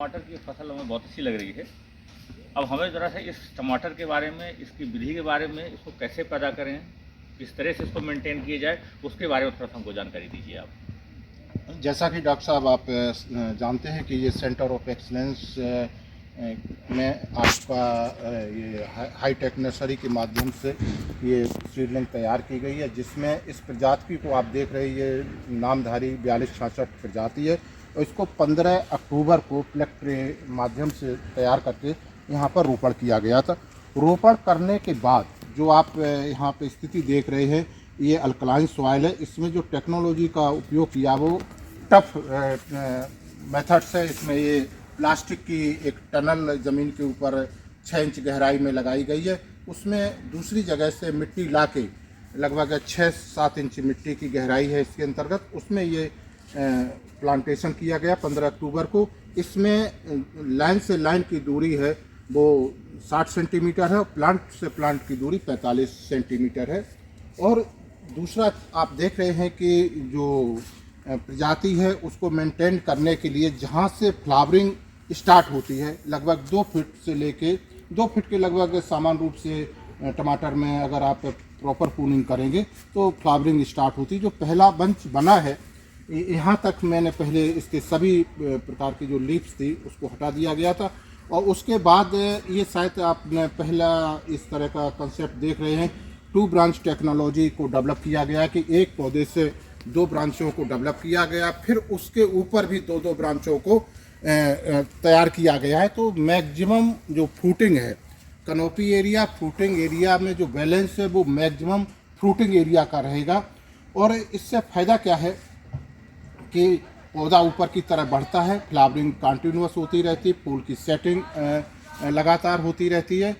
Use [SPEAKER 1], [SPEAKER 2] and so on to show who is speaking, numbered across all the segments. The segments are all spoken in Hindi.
[SPEAKER 1] टमाटर की फसल हमें बहुत अच्छी लग रही है। अब हमें ज़रा सा इस टमाटर के बारे में, इसकी विधि के बारे में, इसको कैसे पैदा करें, किस तरह से इसको मेंटेन किया जाए, उसके बारे में थोड़ा सा हमको जानकारी दीजिए आप।
[SPEAKER 2] जैसा कि डॉक्टर साहब आप जानते हैं कि ये सेंटर ऑफ एक्सीलेंस में आपका ये हाईटेक नर्सरी के माध्यम से ये सीडलिंग तैयार की गई है, जिसमें इस प्रजाति को आप देख रहे हैं, ये नामधारी 4266 प्रजाति है और इसको 15 अक्टूबर को प्लेक्ट के माध्यम से तैयार करके यहाँ पर रोपण किया गया था। रोपण करने के बाद जो आप यहाँ पे स्थिति देख रहे हैं, ये अल्कलाइन सॉइल है। इसमें जो टेक्नोलॉजी का उपयोग किया वो टफ मेथड से, इसमें ये प्लास्टिक की एक टनल ज़मीन के ऊपर 6 इंच गहराई में लगाई गई है। उसमें दूसरी जगह से मिट्टी लाके लगभग 6-7 इंच मिट्टी की गहराई है इसके अंतर्गत, उसमें ये प्लांटेशन किया गया 15 अक्टूबर को। इसमें लाइन से लाइन की दूरी है वो 60 सेंटीमीटर है और प्लांट से प्लांट की दूरी 45 सेंटीमीटर है। और दूसरा आप देख रहे हैं कि जो प्रजाति है उसको मेंटेन करने के लिए जहाँ से फ्लावरिंग स्टार्ट होती है लगभग 2 फीट से लेके 2 फीट के लगभग सामान्य रूप से टमाटर में अगर आप प्रॉपर प्रूनिंग करेंगे तो फ्लावरिंग स्टार्ट होती है। जो पहला बंच बना है यहाँ तक मैंने पहले इसके सभी प्रकार की जो लीव्स थी उसको हटा दिया गया था और उसके बाद ये शायद आपने पहला इस तरह का कंसेप्ट देख रहे हैं, 2 ब्रांच टेक्नोलॉजी को डेवलप किया गया कि एक पौधे से 2 ब्रांचों को डेवलप किया गया, फिर उसके ऊपर भी 2-2 ब्रांचों को तैयार किया गया है। तो मैक्सिमम जो फ्रूटिंग है, कनोपी एरिया फ्रूटिंग एरिया में जो बैलेंस है वो मैक्सिमम फ्रूटिंग एरिया का रहेगा। और इससे फ़ायदा क्या है कि पौधा ऊपर की तरफ बढ़ता है, फ्लावरिंग कंटिन्यूअस होती रहती है, फूल की सेटिंग लगातार होती रहती है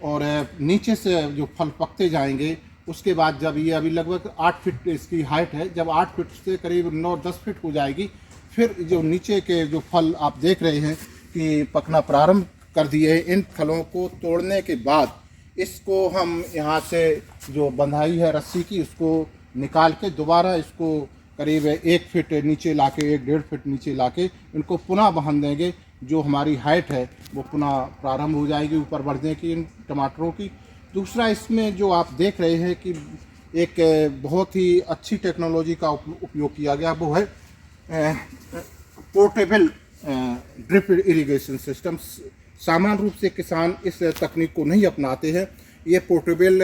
[SPEAKER 2] और नीचे से जो फल पकते जाएंगे उसके बाद जब ये अभी लगभग 8 फीट इसकी हाइट है, जब 8 फीट से करीब 9-10 फीट हो जाएगी, फिर जो नीचे के जो फल आप देख रहे हैं कि पकना प्रारंभ कर दिए हैं, इन फलों को तोड़ने के बाद इसको हम यहाँ से जो बंधाई है रस्सी की उसको निकाल के दोबारा इसको करीब 1 फीट नीचे लाके 1-1.5 फीट नीचे लाके इनको पुनः बांध देंगे। जो हमारी हाइट है वो पुनः प्रारंभ हो जाएगी ऊपर बढ़ने की इन टमाटरों की। दूसरा इसमें जो आप देख रहे हैं कि एक बहुत ही अच्छी टेक्नोलॉजी का उपयोग किया गया वो है पोर्टेबल ड्रिप इरिगेशन सिस्टम। सामान्य रूप से किसान इस तकनीक को नहीं अपनाते हैं। ये पोर्टेबल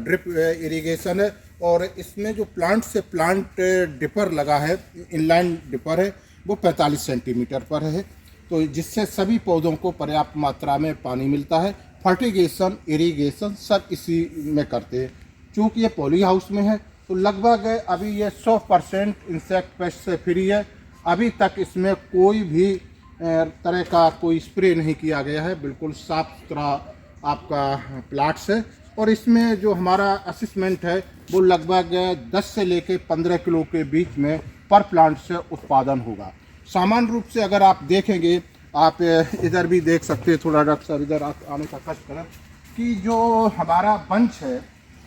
[SPEAKER 2] ड्रिप इरिगेशन है और इसमें जो प्लांट से प्लांट डिपर लगा है, इनलाइन डिपर है, वो 45 सेंटीमीटर पर है, तो जिससे सभी पौधों को पर्याप्त मात्रा में पानी मिलता है। फर्टिगेशन, इरिगेशन सब इसी में करते हैं। चूँकि ये पॉली हाउस में है तो लगभग अभी ये 100% इंसेक्ट पेस्ट से फ्री है। अभी तक इसमें कोई भी तरह का कोई स्प्रे नहीं किया गया है, बिल्कुल साफ सुथरा आपका प्लाट्स है। और इसमें जो हमारा असेसमेंट है वो लगभग 10 से लेके 15 किलो के बीच में पर प्लांट से उत्पादन होगा। सामान्य रूप से अगर आप देखेंगे, आप इधर भी देख सकते हैं, थोड़ा डॉक्टर साहब इधर आने का कष्ट करें, कि जो हमारा बंच है,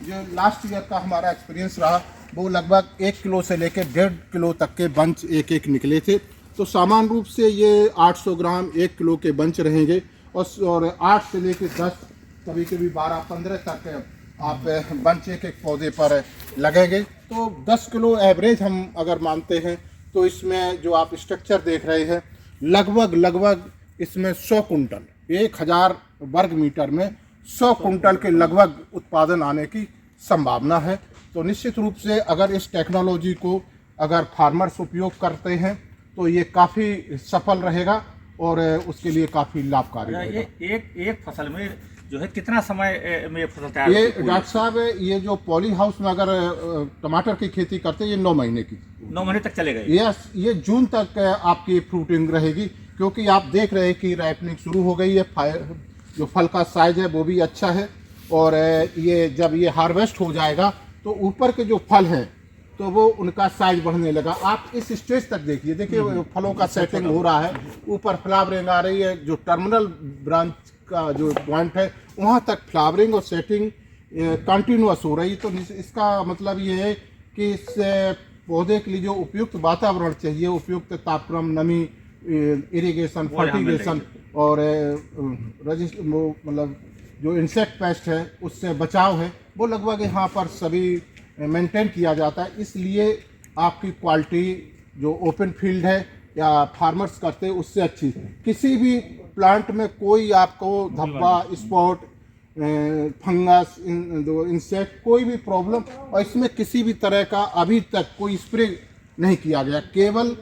[SPEAKER 2] जो लास्ट ईयर का हमारा एक्सपीरियंस रहा वो लगभग 1 किलो से लेकर 1.5 किलो तक के बंच एक निकले थे। तो सामान्य रूप से ये 800 ग्राम 1 किलो के बंच रहेंगे और 8 से लेकर 10 कभी कभी 12-15 तक आप बंच एक पौधे पर लगेंगे। तो 10 किलो एवरेज हम अगर मानते हैं तो इसमें जो आप स्ट्रक्चर देख रहे हैं लगभग इसमें 100 कुंटल, 1000 वर्ग मीटर में 100 कुंटल के लगभग उत्पादन आने की संभावना है। तो निश्चित रूप से अगर इस टेक्नोलॉजी को अगर फार्मर्स उपयोग करते हैं तो ये काफ़ी सफल रहेगा और उसके लिए काफ़ी लाभकारी रहेगा।
[SPEAKER 1] ये एक फसल में जो है कितना समय में फसल तैयार
[SPEAKER 2] ये डॉक्टर साहब, ये जो पॉली हाउस में अगर टमाटर की खेती करते हैं ये 9 महीने की
[SPEAKER 1] 9 महीने तक चलेगा।
[SPEAKER 2] यस, ये जून तक आपकी फ्रूटिंग रहेगी, क्योंकि आप देख रहे हैं कि राइपनिंग शुरू हो गई है, जो फल का साइज है वो भी अच्छा है और ये जब ये हार्वेस्ट हो जाएगा तो ऊपर के जो फल हैं तो वो उनका साइज बढ़ने लगा। आप इस स्टेज तक देखिए फलों का सेटिंग हो रहा है, ऊपर फ्लावरिंग आ रही है, जो टर्मिनल ब्रांच का जो पॉइंट है वहाँ तक फ्लावरिंग और सेटिंग कंटिन्यूअस हो रही। तो इसका मतलब ये है कि इस पौधे के लिए जो उपयुक्त वातावरण चाहिए, उपयुक्त तापक्रम, नमी इरिगेशन,
[SPEAKER 1] वो यहाँ मिल रही
[SPEAKER 2] फर्टिगेशन और मतलब जो इंसेक्ट पेस्ट है उससे बचाव है, वो लगभग यहाँ पर सभी मेंटेन किया जाता है। इसलिए आपकी क्वालिटी जो ओपन फील्ड है या फार्मर्स करते हैं उससे अच्छी, किसी भी प्लांट में कोई आपको धब्बा, स्पॉट, फंगस, इंसेक्ट, कोई भी प्रॉब्लम, और इसमें किसी भी तरह का अभी तक कोई स्प्रे नहीं किया गया। केवल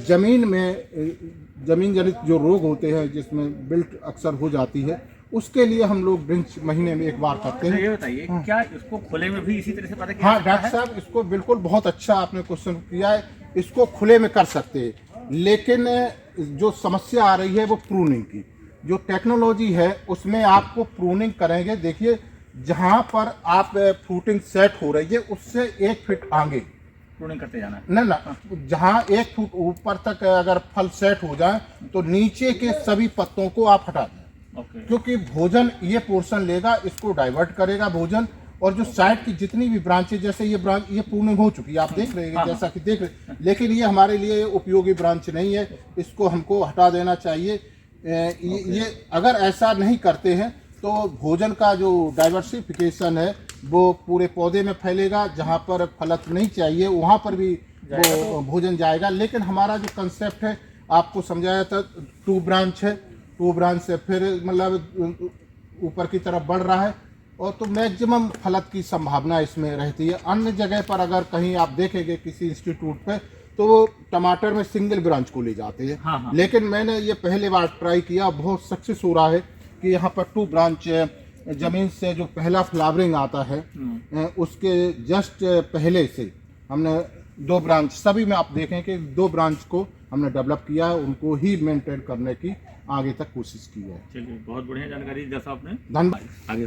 [SPEAKER 2] ज़मीन में ज़मीन जनित जो रोग होते हैं जिसमें बिल्ट अक्सर हो जाती है, उसके लिए हम लोग ड्रिंच महीने में एक बार करते हैं।
[SPEAKER 1] ये बताइए क्या इसको खुले में भी इसी तरह से पता किया
[SPEAKER 2] हाँ
[SPEAKER 1] जाता
[SPEAKER 2] डॉक्टर
[SPEAKER 1] है?
[SPEAKER 2] साहब, इसको बिल्कुल बहुत अच्छा आपने क्वेश्चन किया है। इसको खुले में कर सकते हैं, लेकिन जो समस्या आ रही है वो प्रूनिंग की। जो टेक्नोलॉजी है उसमें आपको प्रूनिंग करेंगे। देखिए जहाँ पर आप फ्रूटिंग सेट हो रही है उससे 1 फीट आगे
[SPEAKER 1] प्रूनिंग करते जाना है।
[SPEAKER 2] ना जहाँ 1 फुट ऊपर तक अगर फल सेट हो जाए तो नीचे के सभी पत्तों को आप हटा दें।
[SPEAKER 1] ओके।
[SPEAKER 2] क्योंकि भोजन ये पोर्शन लेगा, इसको डाइवर्ट करेगा भोजन, और जो साइड की जितनी भी ब्रांचेज, जैसे ये ब्रांच ये प्रूनिंग हो चुकी है, आप देख रहे हैं जैसा कि देख रहे हैं, लेकिन ये हमारे लिए उपयोगी ब्रांच नहीं है, इसको हमको हटा देना चाहिए। ये अगर ऐसा नहीं करते हैं तो भोजन का जो डाइवर्सिफिकेशन है वो पूरे पौधे में फैलेगा, जहाँ पर फलत नहीं चाहिए वहाँ पर भी वो भोजन जाएगा। लेकिन हमारा जो कंसेप्ट है आपको समझाया था, 2 ब्रांच है, 2 ब्रांच से फिर मतलब ऊपर की तरफ बढ़ रहा है, और तो मैक्सिमम फलत की संभावना इसमें रहती है। अन्य जगह पर अगर कहीं आप देखेंगे किसी इंस्टीट्यूट पे तो वो टमाटर में सिंगल ब्रांच को ले जाते हैं।
[SPEAKER 1] हाँ।
[SPEAKER 2] लेकिन मैंने ये पहले बार ट्राई किया, बहुत सक्सेस हो रहा है कि यहाँ पर 2 ब्रांच जमीन से जो पहला फ्लावरिंग आता है उसके जस्ट पहले से हमने 2 ब्रांच, सभी में आप देखें कि 2 ब्रांच को हमने डेवलप किया है, उनको ही मेंटेन करने की आगे तक कोशिश की है।
[SPEAKER 1] चलिए बहुत बढ़िया जानकारी जैसा आपने।
[SPEAKER 2] धन्यवाद।
[SPEAKER 1] आगे